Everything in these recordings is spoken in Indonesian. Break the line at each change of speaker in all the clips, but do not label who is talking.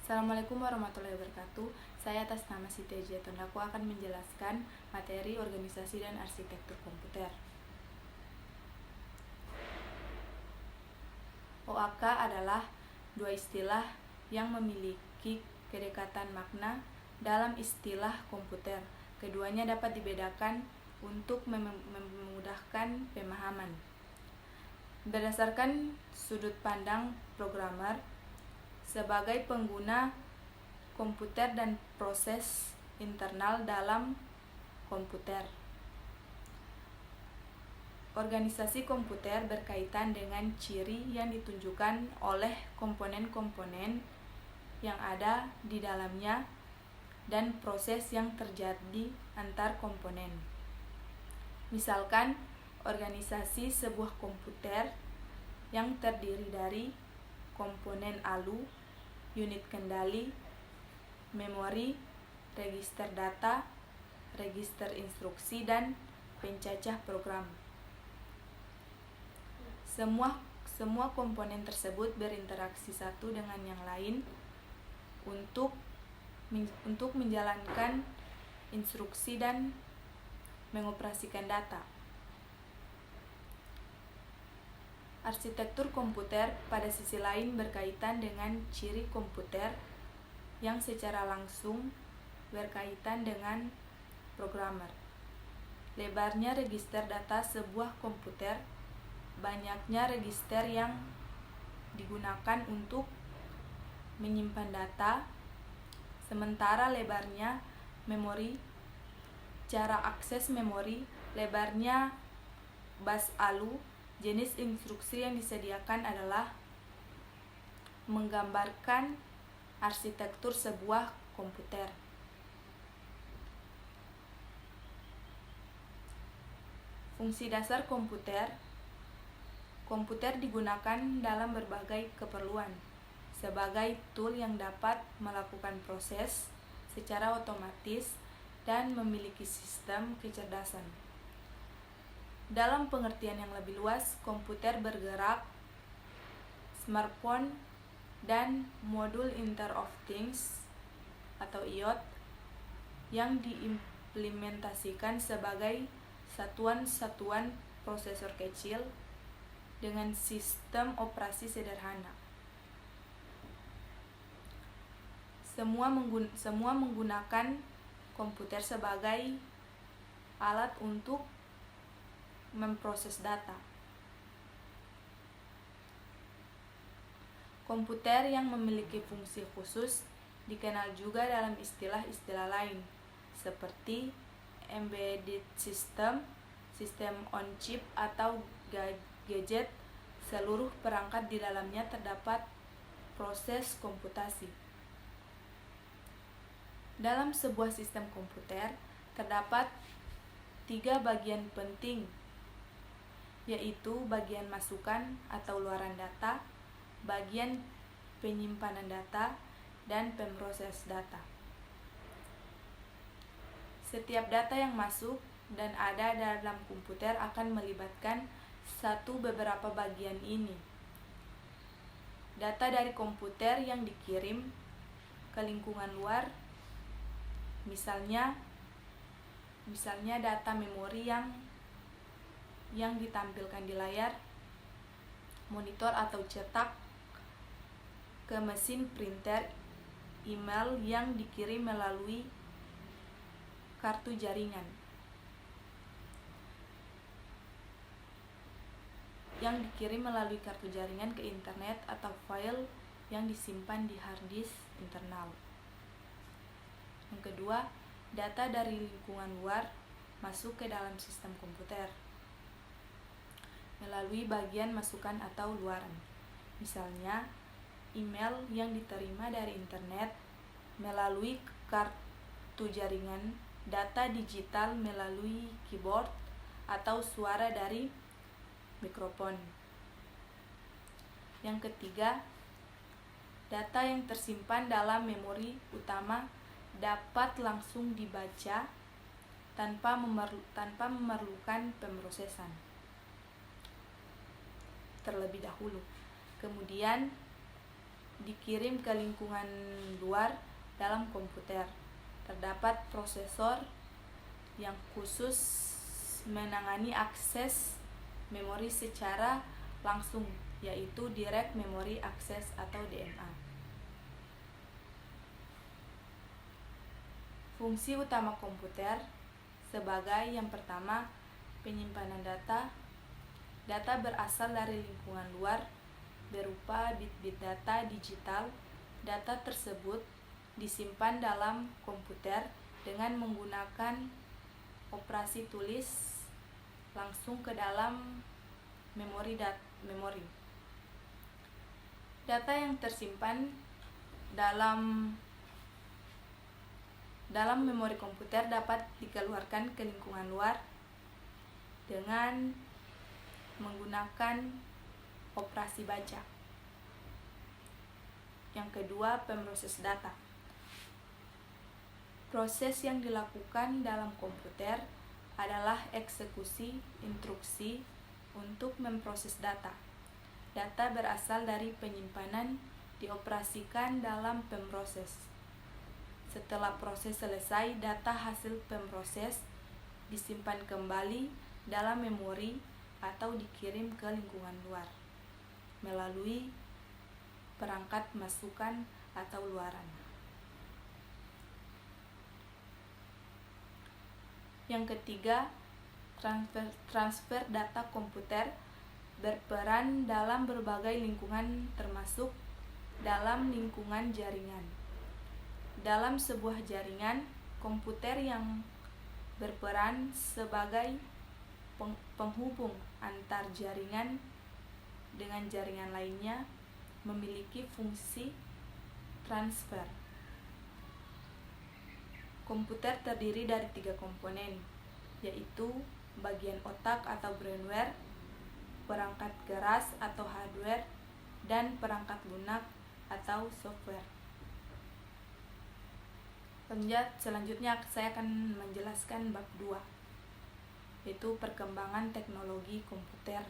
Assalamualaikum warahmatullahi wabarakatuh. Saya atas nama Siti Ejatun, aku akan menjelaskan materi organisasi dan arsitektur komputer. OAK adalah dua istilah yang memiliki kedekatan makna dalam istilah komputer. Keduanya dapat dibedakan untuk memudahkan pemahaman. Berdasarkan sudut pandang programmer, sebagai pengguna komputer dan proses internal dalam komputer. Organisasi komputer berkaitan dengan ciri yang ditunjukkan oleh komponen-komponen yang ada di dalamnya dan proses yang terjadi antar komponen. Misalkan, organisasi sebuah komputer yang terdiri dari komponen ALU, unit kendali, memori, register data, register instruksi, dan pencacah program. Semua komponen tersebut berinteraksi satu dengan yang lain untuk menjalankan instruksi dan mengoperasikan data. Arsitektur komputer pada sisi lain berkaitan dengan ciri komputer yang secara langsung berkaitan dengan programmer. Lebarnya register data sebuah komputer, banyaknya register yang digunakan untuk menyimpan data, sementara lebarnya memori, cara akses memori, lebarnya bus ALU. Jenis instruksi yang disediakan adalah menggambarkan arsitektur sebuah komputer. Fungsi dasar komputer. Komputer digunakan dalam berbagai keperluan sebagai tool yang dapat melakukan proses secara otomatis dan memiliki sistem kecerdasan. Dalam pengertian yang lebih luas, komputer bergerak, smartphone, dan modul Internet of Things atau IoT yang diimplementasikan sebagai satuan-satuan prosesor kecil dengan sistem operasi sederhana. Semua menggunakan komputer sebagai alat untuk memproses data. Komputer yang memiliki fungsi khusus dikenal juga dalam istilah-istilah lain seperti embedded system, sistem on chip atau gadget. Seluruh perangkat di dalamnya terdapat proses komputasi. Dalam sebuah sistem komputer terdapat 3 bagian penting, yaitu bagian masukan atau luaran data, bagian penyimpanan data, dan pemroses data. Setiap data yang masuk dan ada dalam komputer akan melibatkan beberapa bagian ini. Data dari komputer yang dikirim ke lingkungan luar, misalnya data memori yang ditampilkan di layar monitor atau cetak, ke mesin printer, email yang dikirim melalui kartu jaringan, ke internet, atau file yang disimpan di hard disk internal. Yang kedua, data dari lingkungan luar masuk ke dalam sistem komputer melalui bagian masukan atau luaran. Misalnya, email yang diterima dari internet melalui kartu jaringan, data digital melalui keyboard atau suara dari mikrofon. Yang ketiga, data yang tersimpan dalam memori utama dapat langsung dibaca tanpa memerlukan pemrosesan terlebih dahulu. Kemudian dikirim ke lingkungan luar dalam komputer. Terdapat prosesor yang khusus menangani akses memori secara langsung, yaitu Direct Memory Access atau DMA. Fungsi utama komputer sebagai yang pertama, penyimpanan data. Data berasal dari lingkungan luar berupa bit-bit data digital. Data tersebut disimpan dalam komputer dengan menggunakan operasi tulis langsung ke dalam memori. Data yang tersimpan dalam memori komputer dapat dikeluarkan ke lingkungan luar dengan menggunakan operasi baca. Yang kedua, pemroses data. Proses yang dilakukan dalam komputer adalah eksekusi instruksi untuk memproses data. Data berasal dari penyimpanan dioperasikan dalam pemroses. Setelah proses selesai, data hasil pemroses disimpan kembali dalam memori atau dikirim ke lingkungan luar melalui perangkat masukan atau luaran. Yang ketiga, transfer data komputer berperan dalam berbagai lingkungan termasuk dalam lingkungan jaringan. Dalam sebuah jaringan, komputer yang berperan sebagai penghubung antar jaringan dengan jaringan lainnya memiliki fungsi transfer. Komputer terdiri dari 3 komponen, yaitu bagian otak atau brainware, perangkat keras atau hardware, dan perangkat lunak atau software. Selanjutnya saya akan menjelaskan bab 2, yaitu perkembangan teknologi komputer.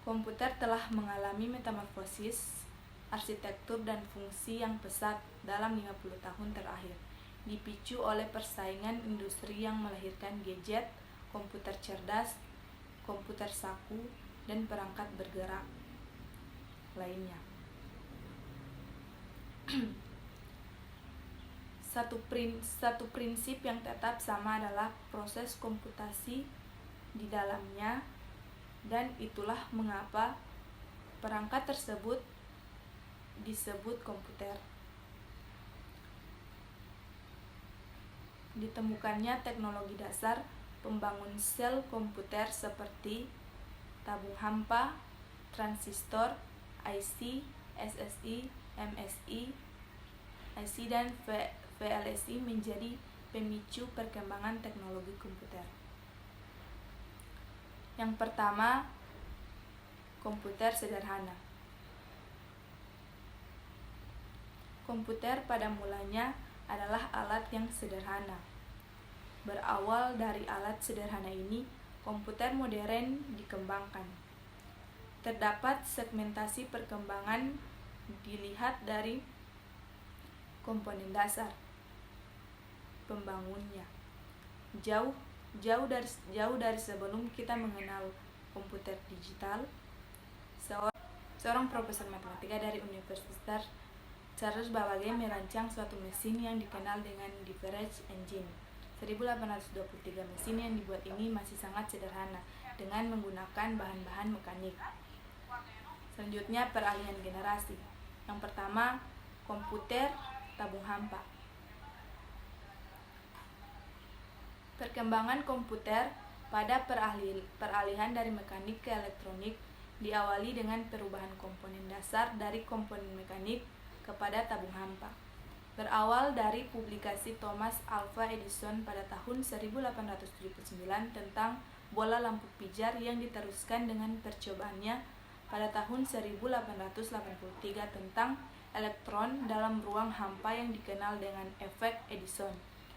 Komputer telah mengalami metamorfosis arsitektur dan fungsi yang pesat dalam 50 tahun terakhir, dipicu oleh persaingan industri yang melahirkan gadget, komputer cerdas, komputer saku, dan perangkat bergerak lainnya. Satu prinsip yang tetap sama adalah proses komputasi di dalamnya, dan itulah mengapa perangkat tersebut disebut komputer. Ditemukannya teknologi dasar pembangun sel komputer seperti tabung hampa, transistor, IC, SSI, MSI, IC, dan VLSI menjadi pemicu perkembangan teknologi komputer. Yang pertama, komputer sederhana. Komputer pada mulanya adalah alat yang sederhana. Berawal dari alat sederhana ini, komputer modern dikembangkan. Terdapat segmentasi perkembangan dilihat dari komponen dasar pembangunnya. Jauh dari sebelum kita mengenal komputer digital, seorang profesor matematika dari Universitas Charles Babbage merancang suatu mesin yang dikenal dengan Difference Engine. 1823 mesin yang dibuat ini masih sangat sederhana dengan menggunakan bahan-bahan mekanik. Selanjutnya, peralihan generasi. Yang pertama, komputer tabung hampa. Perkembangan komputer pada peralihan dari mekanik ke elektronik diawali dengan perubahan komponen dasar dari komponen mekanik kepada tabung hampa. Berawal dari publikasi Thomas Alva Edison pada tahun 1879 tentang bola lampu pijar yang diteruskan dengan percobaannya pada tahun 1883 tentang elektron dalam ruang hampa yang dikenal dengan efek Edison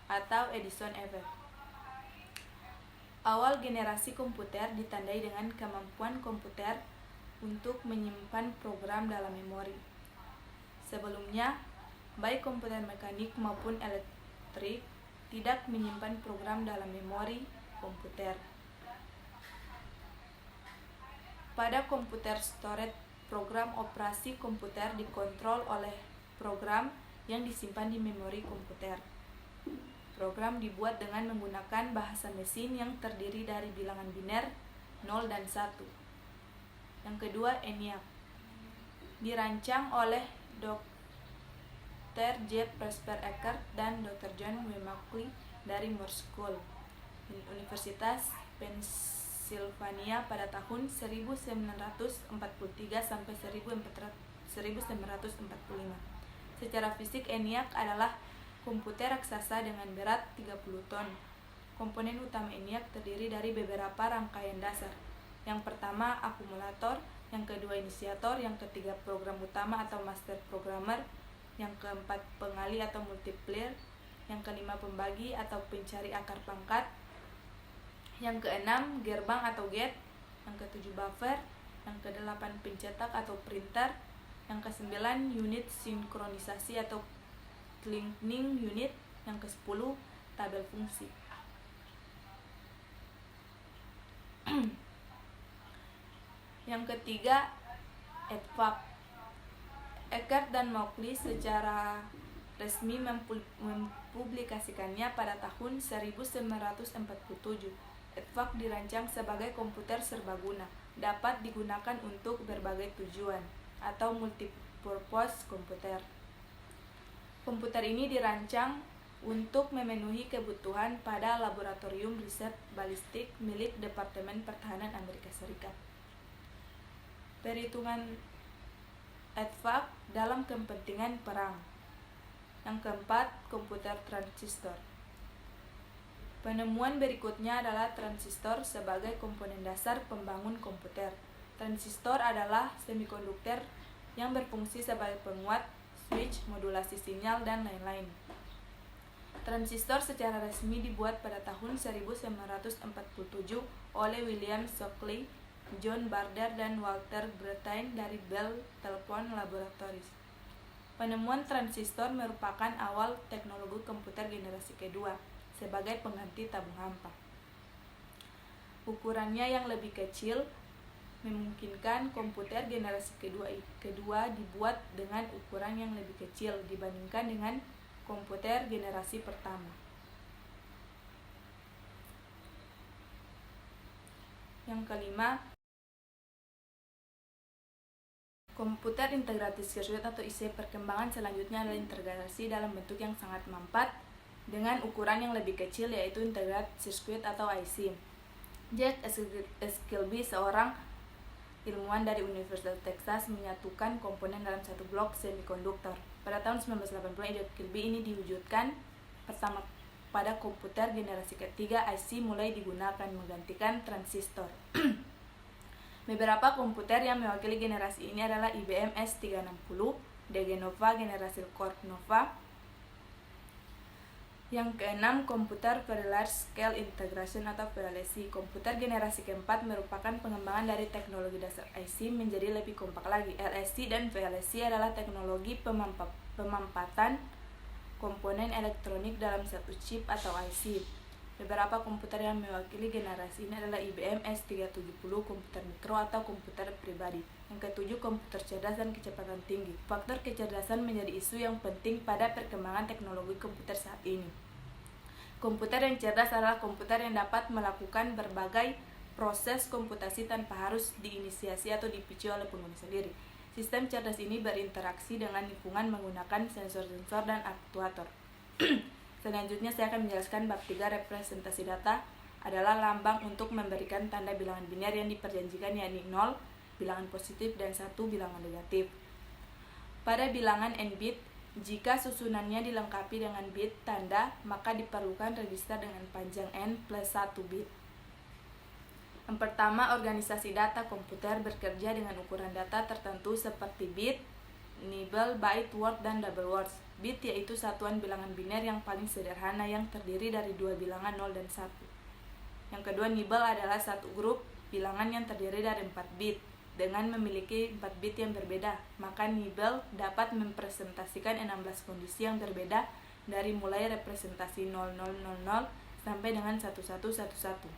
atau Edison Effect. Awal generasi komputer ditandai dengan kemampuan komputer untuk menyimpan program dalam memori. Sebelumnya, baik komputer mekanik maupun elektrik tidak menyimpan program dalam memori komputer. Pada komputer storage, program operasi komputer dikontrol oleh program yang disimpan di memori komputer. Program dibuat dengan menggunakan bahasa mesin yang terdiri dari bilangan biner 0 dan 1. Yang kedua, ENIAC. Dirancang oleh Dr. J. Presper Eckert dan Dr. John W. Mackley dari Moore School, Universitas Pennsylvania pada tahun 1943 sampai 1945. Secara fisik, ENIAC adalah komputer raksasa dengan berat 30 ton. Komponen utama ENIAC terdiri dari beberapa rangkaian dasar. Yang pertama, akumulator, yang kedua inisiator, yang ketiga program utama atau master programmer, yang keempat pengali atau multiplier, yang kelima pembagi atau pencari akar pangkat, yang keenam gerbang atau gate, yang ketujuh buffer, yang kedelapan pencetak atau printer, yang kesembilan unit sinkronisasi atau cleaning unit, yang ke-10 tabel fungsi. Yang ketiga, EDVAC. Eckert dan Mackley secara resmi mempublikasikannya pada tahun 1947. EDVAC dirancang sebagai komputer serbaguna, dapat digunakan untuk berbagai tujuan, atau multipurpose komputer. Komputer ini dirancang untuk memenuhi kebutuhan pada laboratorium riset balistik milik Departemen Pertahanan Amerika Serikat. Perhitungan EDVAC dalam kepentingan perang. Yang keempat, komputer transistor. Penemuan berikutnya adalah transistor sebagai komponen dasar pembangun komputer. Transistor adalah semikonduktor yang berfungsi sebagai penguat, switch, modulasi sinyal, dan lain-lain. Transistor secara resmi dibuat pada tahun 1947 oleh William Shockley, John Barder, dan Walter Brattain dari Bell Telephone Laboratories. Penemuan transistor merupakan awal teknologi komputer generasi kedua sebagai pengganti tabung hampa. Ukurannya yang lebih kecil memungkinkan komputer generasi kedua dibuat dengan ukuran yang lebih kecil dibandingkan dengan komputer generasi pertama. Yang kelima, komputer integrated circuit atau IC. Perkembangan selanjutnya adalah integrasi dalam bentuk yang sangat mampat dengan ukuran yang lebih kecil, yaitu integrated circuit atau IC. Jack Esquilby, seorang ilmuwan dari Universitas Texas, menyatukan komponen dalam satu blok semikonduktor. Pada tahun 1980, ide Esquilby ini diwujudkan pertama pada komputer generasi ketiga. IC mulai digunakan menggantikan transistor. Beberapa komputer yang mewakili generasi ini adalah IBM S360, DG Nova, generasi Core Nova. Yang keenam, komputer Very Large Scale Integration atau VLSI. Komputer generasi keempat merupakan pengembangan dari teknologi dasar IC menjadi lebih kompak lagi. LSI dan VLSI adalah teknologi pemampatan komponen elektronik dalam satu chip atau IC. Beberapa komputer yang mewakili generasi ini adalah IBM S370, komputer mikro atau komputer pribadi. Yang ketujuh, komputer cerdas dan kecepatan tinggi. Faktor kecerdasan menjadi isu yang penting pada perkembangan teknologi komputer saat ini. Komputer yang cerdas adalah komputer yang dapat melakukan berbagai proses komputasi tanpa harus diinisiasi atau dipicu oleh pengguna sendiri. Sistem cerdas ini berinteraksi dengan lingkungan menggunakan sensor-sensor dan aktuator. Selanjutnya saya akan menjelaskan bab 3. Representasi data adalah lambang untuk memberikan tanda bilangan biner yang diperjanjikan, yakni 0 bilangan positif dan 1 bilangan negatif. Pada bilangan n-bit, jika susunannya dilengkapi dengan bit tanda, maka diperlukan register dengan panjang n plus 1 bit. Yang pertama, organisasi data komputer bekerja dengan ukuran data tertentu seperti bit, nibble, byte, word, dan double words. Bit yaitu satuan bilangan biner yang paling sederhana yang terdiri dari dua bilangan 0 dan 1. Yang kedua, nibble adalah satu grup bilangan yang terdiri dari 4 bit. dengan memiliki 4 bit yang berbeda, maka nibble dapat mempresentasikan 16 kondisi yang berbeda dari mulai representasi 0000 sampai dengan 1111.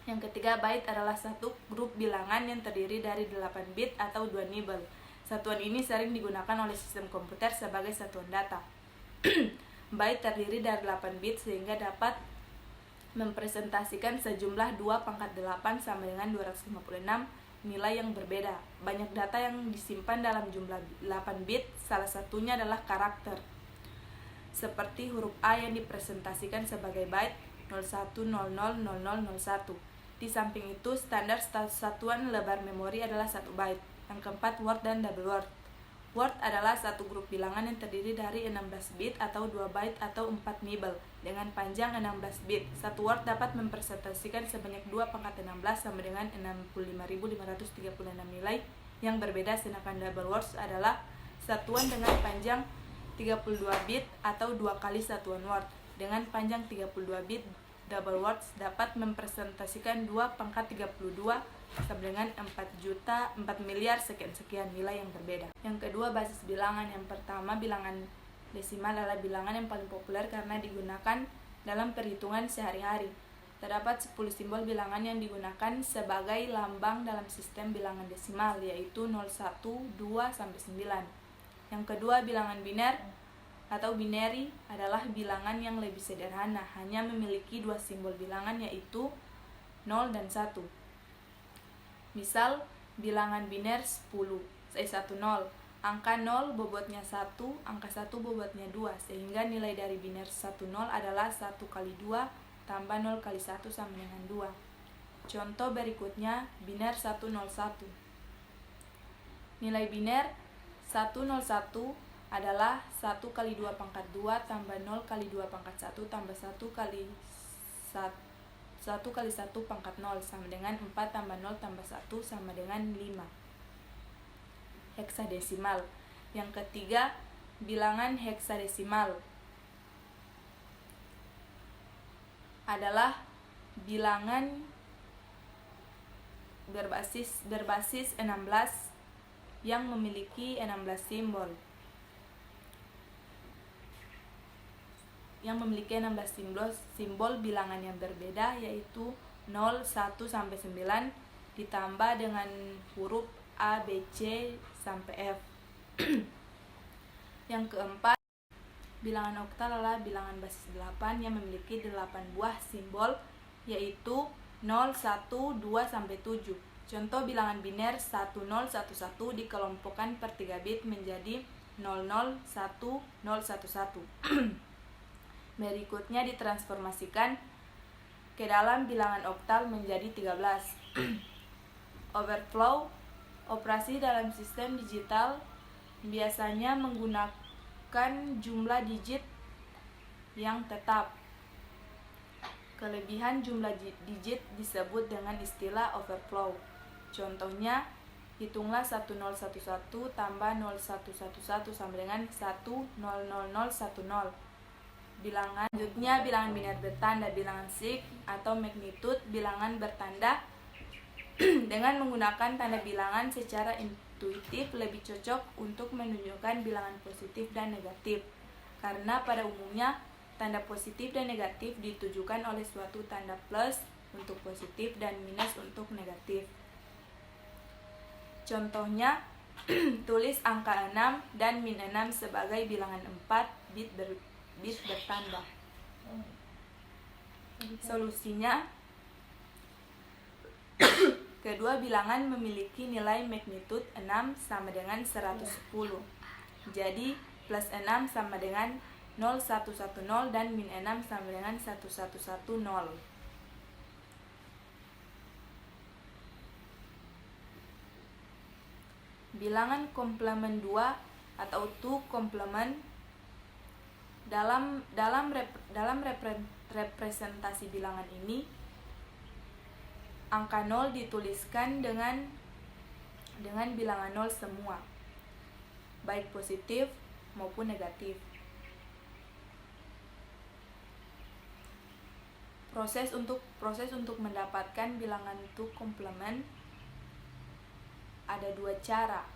Yang ketiga, byte adalah satu grup bilangan yang terdiri dari 8 bit atau 2 nibble. Satuan ini sering digunakan oleh sistem komputer sebagai satuan data. Byte terdiri dari 8 bit sehingga dapat mempresentasikan sejumlah 2^8 sama dengan 256 nilai yang berbeda. Banyak data yang disimpan dalam jumlah 8 bit, salah satunya adalah karakter. Seperti huruf A yang dipresentasikan sebagai byte 01000001. Di samping itu, standar satuan lebar memori adalah 1 byte. Yang keempat, word dan double word. Word adalah satu grup bilangan yang terdiri dari 16 bit atau 2 byte atau 4 nibble dengan panjang 16 bit. Satu word dapat mempresentasikan sebanyak 2^16 sama dengan 65.536 nilai yang berbeda, sedangkan double words adalah satuan dengan panjang 32 bit atau 2 kali satuan word. Dengan panjang 32 bit, double words dapat mempresentasikan 2^32 sama dengan 4.000.000 sekian nilai yang berbeda. Yang kedua, basis bilangan. Yang pertama, bilangan desimal adalah bilangan yang paling populer karena digunakan dalam perhitungan sehari-hari. Terdapat 10 simbol bilangan yang digunakan sebagai lambang dalam sistem bilangan desimal, yaitu 0, 1, 2, sampai 9. Yang kedua, bilangan biner atau binary adalah bilangan yang lebih sederhana, hanya memiliki 2 simbol bilangan yaitu 0 dan 1. Misal, bilangan biner 10, 10. Angka 0 bobotnya 1, angka 1 bobotnya 2, sehingga nilai dari biner 10 adalah 1 kali 2 tambah 0 kali 1 sama dengan 2. Contoh berikutnya, biner 101. Nilai biner 101 adalah 1 kali 2 pangkat 2 tambah 0 kali 2 pangkat 1 tambah 1 kali 1 pangkat 0 sama dengan 4 tambah 0 tambah 1 sama dengan 5. Heksadesimal. Yang ketiga, bilangan heksadesimal adalah bilangan berbasis 16 yang memiliki 16 simbol. Yang memiliki 16 simbol bilangan yang berbeda, yaitu 0, 1 sampai 9 ditambah dengan huruf A, B, C sampai F. Yang keempat, bilangan oktal adalah bilangan basis 8 yang memiliki 8 buah simbol, yaitu 0, 1, 2 sampai 7. Contoh bilangan biner 1011 dikelompokkan per 3 bit menjadi 001011. Berikutnya ditransformasikan ke dalam bilangan oktal menjadi 13. Overflow. Operasi dalam sistem digital biasanya menggunakan jumlah digit yang tetap. Kelebihan jumlah digit disebut dengan istilah overflow. Contohnya, hitunglah 1011 tambah 0111 sama dengan 1000010. Bilangan selanjutnya, bilangan biner bertanda. Bilangan sig atau magnitude bilangan bertanda dengan menggunakan tanda bilangan secara intuitif lebih cocok untuk menunjukkan bilangan positif dan negatif, karena pada umumnya tanda positif dan negatif ditujukan oleh suatu tanda plus untuk positif dan minus untuk negatif. Contohnya, tulis angka 6 dan min 6 sebagai bilangan 4 bit bertambah. Solusinya, kedua bilangan memiliki nilai magnitude 6 sama dengan 110. Jadi, plus 6 sama dengan 0110 dan min 6 sama dengan 1110. Bilangan komplement 2 atau 2 complement. Dalam representasi bilangan ini, angka 0 dituliskan dengan bilangan 0 semua, baik positif maupun negatif. Proses untuk mendapatkan bilangan 2 complement ada dua cara,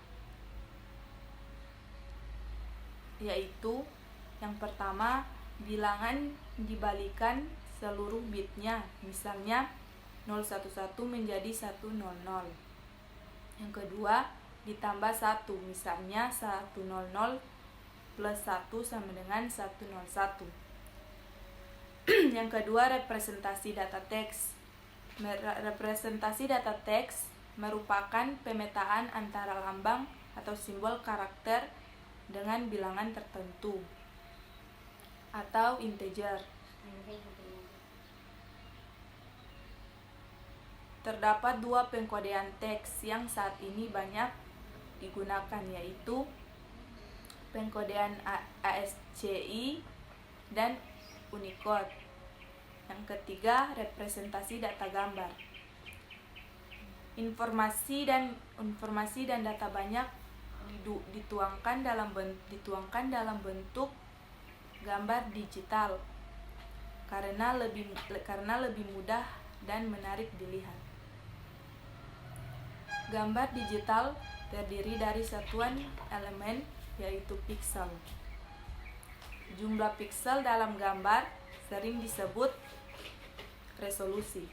yaitu yang pertama, bilangan dibalikan seluruh bitnya, misalnya 011 menjadi 100. Yang kedua, ditambah 1, misalnya 100 plus 1 sama dengan 101. Yang kedua, representasi data teks. Representasi data teks merupakan pemetaan antara lambang atau simbol karakter dengan bilangan tertentu atau integer. Terdapat dua pengkodean teks yang saat ini banyak digunakan, yaitu pengkodean ASCII dan Unicode. Yang ketiga, representasi data gambar. Informasi dan data banyak dituangkan dalam bentuk gambar digital karena lebih mudah dan menarik dilihat. Gambar digital terdiri dari satuan elemen, yaitu piksel. Jumlah piksel dalam gambar sering disebut resolusi.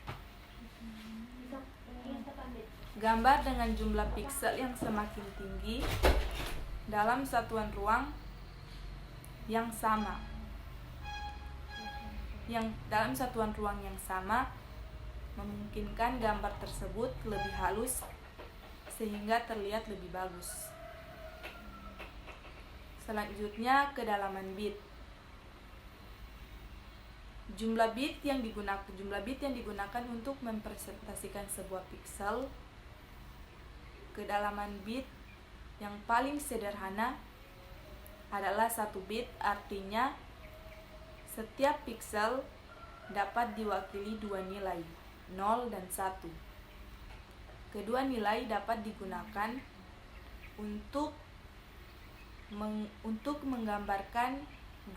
Gambar dengan jumlah piksel yang semakin tinggi dalam satuan ruang yang sama memungkinkan gambar tersebut lebih halus sehingga terlihat lebih bagus. Selanjutnya, kedalaman bit. Jumlah bit yang digunakan untuk mempresentasikan sebuah piksel. Kedalaman bit yang paling sederhana adalah 1 bit, artinya setiap piksel dapat diwakili dua nilai, 0 dan 1. Kedua nilai dapat digunakan untuk menggambarkan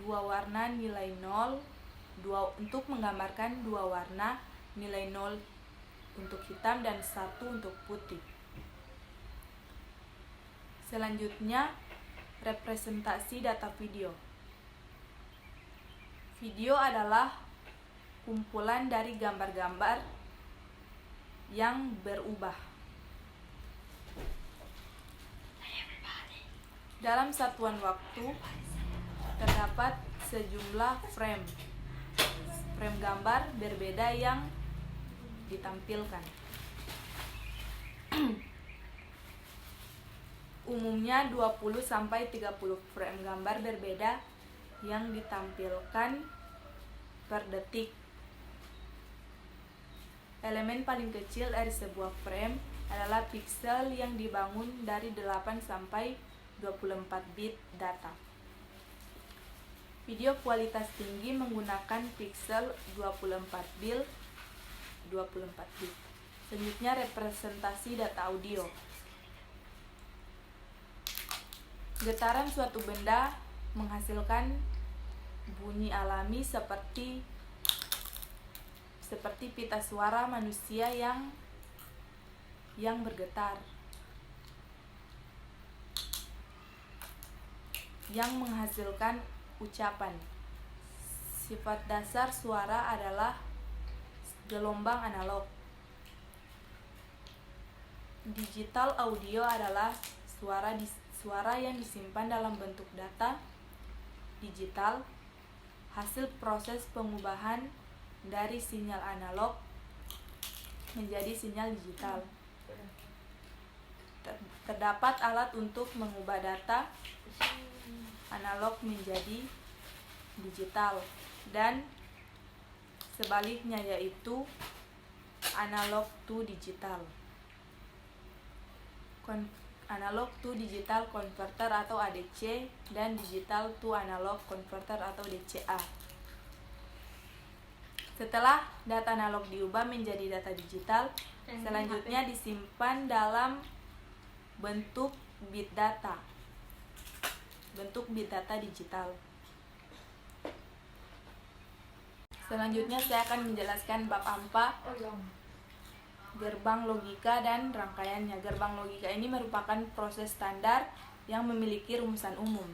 dua warna nilai 0, untuk menggambarkan dua warna nilai 0 untuk hitam dan 1 untuk putih. Selanjutnya, representasi data video. Video adalah kumpulan dari gambar-gambar yang berubah. Dalam satuan waktu terdapat sejumlah frame gambar berbeda yang ditampilkan. Umumnya 20-30 frame gambar berbeda yang ditampilkan per detik. Elemen paling kecil dari sebuah frame adalah piksel yang dibangun dari 8 sampai 24 bit data. Video kualitas tinggi menggunakan piksel 24 bit. Selanjutnya, representasi data audio. Getaran suatu benda menghasilkan bunyi alami seperti pita suara manusia yang bergetar, yang menghasilkan ucapan. Sifat dasar suara adalah gelombang analog. Digital audio adalah suara yang disimpan dalam bentuk data digital, hasil proses pengubahan dari sinyal analog menjadi sinyal digital. Terdapat alat untuk mengubah data analog menjadi digital dan sebaliknya, yaitu analog to digital. Analog to digital converter atau ADC dan digital to analog converter atau DCA. Setelah data analog diubah menjadi data digital, selanjutnya disimpan dalam bentuk bit data digital. Selanjutnya saya akan menjelaskan bab AMPA. gerbang logika dan rangkaiannya. Gerbang logika ini merupakan proses standar yang memiliki rumusan umum.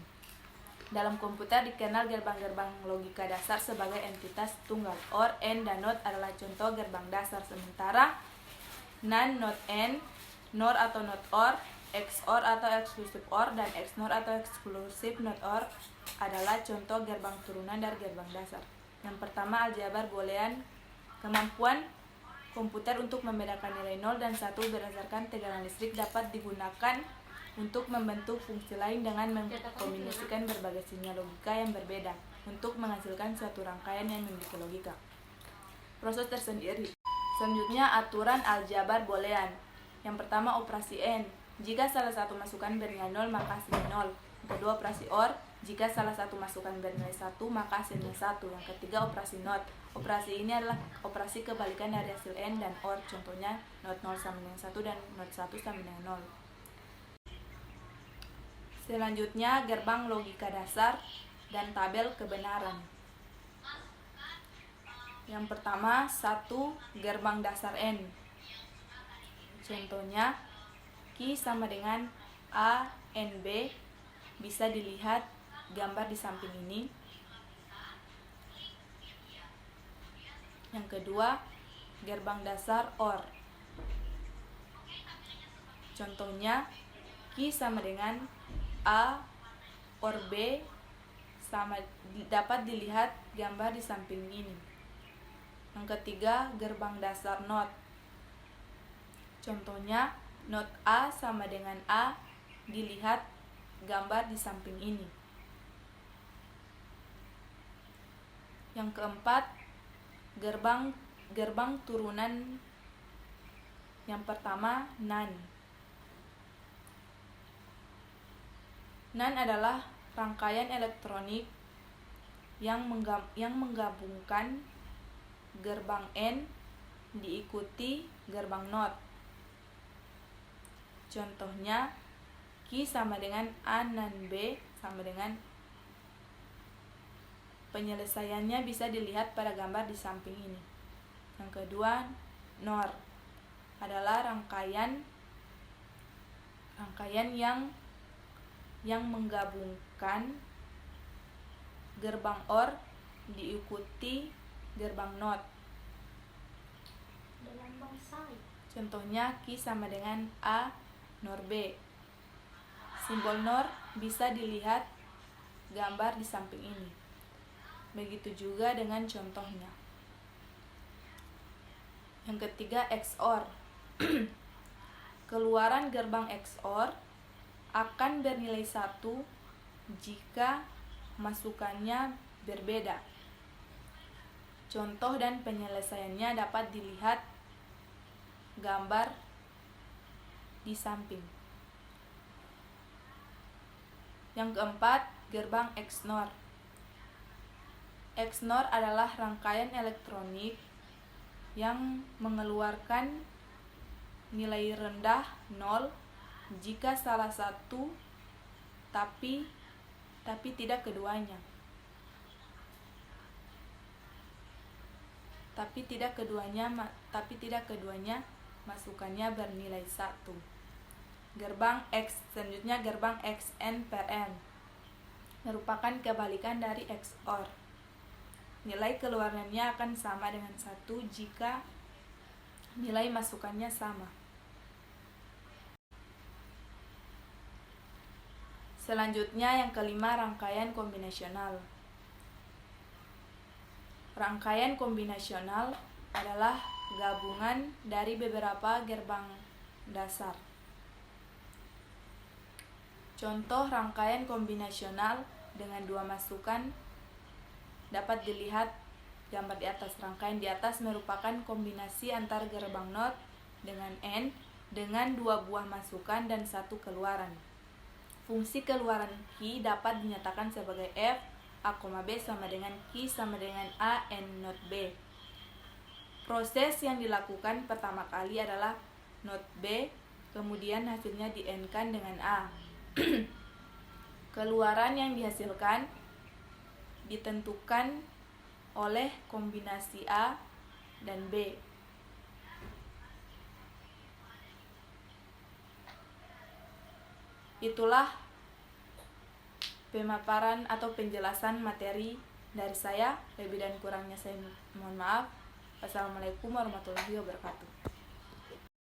Dalam komputer dikenal gerbang-gerbang logika dasar sebagai entitas tunggal. OR, AND, dan NOT adalah contoh gerbang dasar. Sementara NaND, NOT AND, NOR atau NOT OR, XOR atau exclusive OR, dan XNOR atau exclusive NOT OR adalah contoh gerbang turunan dari gerbang dasar. Yang pertama, aljabar boolean. Kemampuan komputer untuk membedakan nilai 0 dan 1 berdasarkan tegangan listrik dapat digunakan untuk membentuk fungsi lain dengan mengkombinasikan berbagai sinyal logika yang berbeda untuk menghasilkan suatu rangkaian yang memiliki logika. Proses tersendiri. Selanjutnya, aturan aljabar boolean. Yang pertama, operasi AND. Jika salah satu masukan bernilai 0, maka hasilnya 0. Yang kedua, operasi OR. Jika salah satu masukan bernilai 1, maka hasilnya 1. Yang ketiga, operasi NOT. Operasi ini adalah operasi kebalikan dari hasil AND dan OR. Contohnya, NOT 0 sama dengan 1 dan NOT 1 sama dengan 0. Selanjutnya, gerbang logika dasar dan tabel kebenaran. Yang pertama, 1. Gerbang dasar AND. Contohnya, Q sama dengan A, N, B. Bisa dilihat gambar di samping ini. Yang kedua, gerbang dasar OR. Contohnya, Q sama dengan A OR B dapat dilihat gambar di samping ini. Yang ketiga, gerbang dasar NOT. Contohnya, NOT A sama dengan A dilihat gambar di samping ini. Yang keempat, gerbang turunan. Yang pertama, NaND. NaND adalah rangkaian elektronik yang menggabungkan gerbang AND diikuti gerbang NOT. Contohnya, Q sama dengan A NaND B sama dengan. Penyelesaiannya bisa dilihat pada gambar di samping ini. Yang kedua, NOR adalah rangkaian yang menggabungkan gerbang OR diikuti gerbang NOT. Contohnya, Q sama dengan A NOR B. Simbol NOR bisa dilihat gambar di samping ini. Begitu juga dengan contohnya. Yang ketiga, XOR. Keluaran gerbang XOR akan bernilai 1 jika masukannya berbeda. Contoh dan penyelesaiannya dapat dilihat gambar di samping. Yang keempat, gerbang XNOR. XNOR adalah rangkaian elektronik yang mengeluarkan nilai rendah 0 jika salah satu tapi tidak keduanya. Tapi tidak keduanya masukannya bernilai 1. Selanjutnya gerbang XN per N merupakan kebalikan dari XOR. Nilai keluarannya akan sama dengan 1 jika nilai masukannya sama. Selanjutnya yang kelima, rangkaian kombinasional. Rangkaian kombinasional adalah gabungan dari beberapa gerbang dasar. Contoh rangkaian kombinasional dengan 2 masukan dapat dilihat gambar di atas. Rangkaian di atas merupakan kombinasi antar gerbang NOT dengan AND dengan 2 buah masukan dan 1 keluaran. Fungsi keluaran Q dapat dinyatakan sebagai F A, B sama dengan Q sama dengan A N NOT B. Proses yang dilakukan pertama kali adalah NOT B, kemudian hasilnya di N-kan dengan A. Keluaran yang dihasilkan ditentukan oleh kombinasi A dan B. Itulah pemaparan atau penjelasan materi dari saya. Lebih dan kurangnya saya mohon maaf. Wassalamualaikum warahmatullahi wabarakatuh.